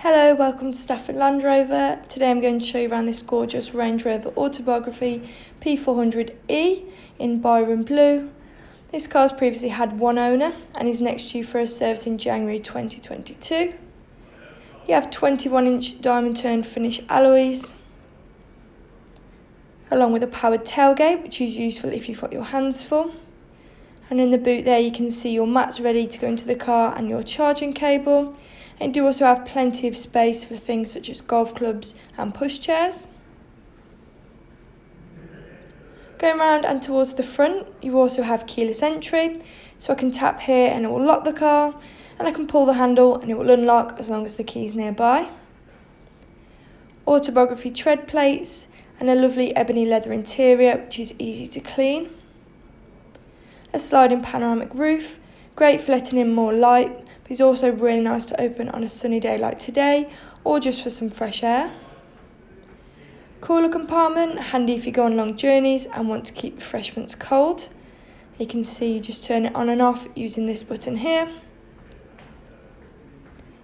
Hello, welcome to Stafford Land Rover. Today I'm going to show you around this gorgeous Range Rover Autobiography P400e in Byron Blue. This car's previously had one owner and is next due for a service in January 2022. You have 21-inch diamond turned finish alloys, along with a powered tailgate, which is useful if you've got your hands full. And in the boot there you can see your mats ready to go into the car and your charging cable. And you do also have plenty of space for things such as golf clubs and pushchairs. Going around and towards the front, you also have keyless entry, so I can tap here and it will lock the car, and I can pull the handle and it will unlock as long as the key is nearby. Autobiography tread plates and a lovely ebony leather interior, which is easy to clean. A sliding panoramic roof, great for letting in more light, but it's also really nice to open on a sunny day like today or just for some fresh air. Cooler compartment, handy if you go on long journeys and want to keep refreshments cold. You can see you just turn it on and off using this button here.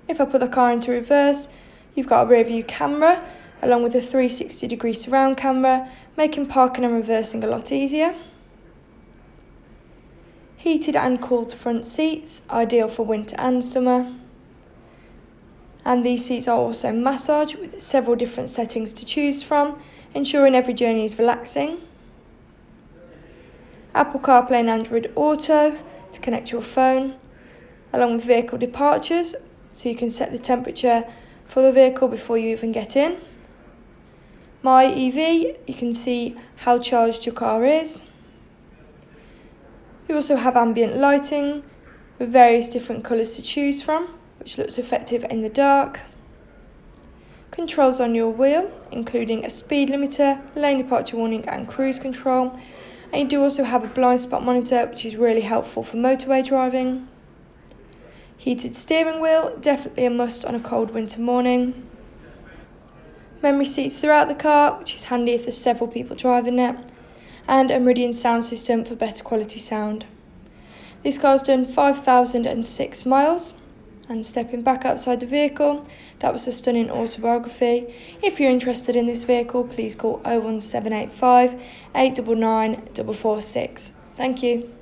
If I put the car into reverse, you've got a rear view camera along with a 360-degree surround camera, making parking and reversing a lot easier. Heated and cooled front seats, ideal for winter and summer. And these seats are also massage with several different settings to choose from, ensuring every journey is relaxing. Apple CarPlay and Android Auto to connect your phone, along with vehicle departures, so you can set the temperature for the vehicle before you even get in. My EV, you can see how charged your car is. You also have ambient lighting with various different colours to choose from, which looks effective in the dark. Controls on your wheel, including a speed limiter, lane departure warning and cruise control. And you do also have a blind spot monitor, which is really helpful for motorway driving. Heated steering wheel, definitely a must on a cold winter morning. Memory seats throughout the car, which is handy if there's several people driving it. And a Meridian sound system for better quality sound. This car's done 5,006 miles, and stepping back outside the vehicle, that was a stunning autobiography. If you're interested in this vehicle, please call 01785 899 446. Thank you.